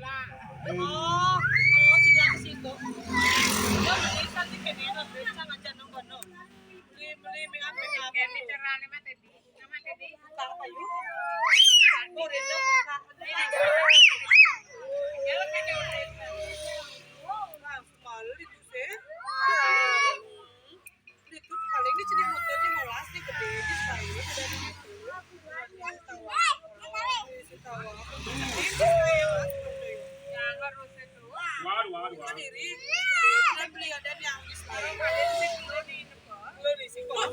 Oh, sila situ. Yo beli sate keneno besa ngajan nang kono. Beli mi ape ape. Kene carane mah tadi. Nama tadi tak payu. Murid ka. Ya lo kan yo. Oh, malu itu sih. Itu paling ini jadi motornya molas nih gede di saya dari itu. Waduh. Diri, beli ada yang sekarang ada di sini belum di sini kok.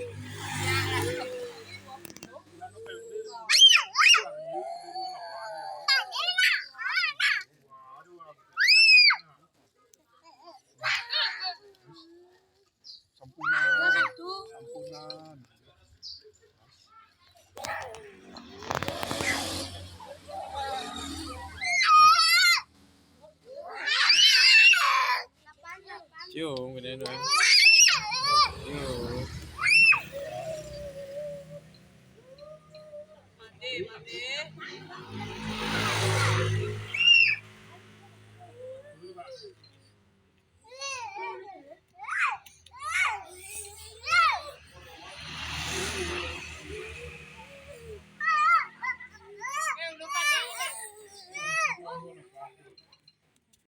Sampunan. Cium, gede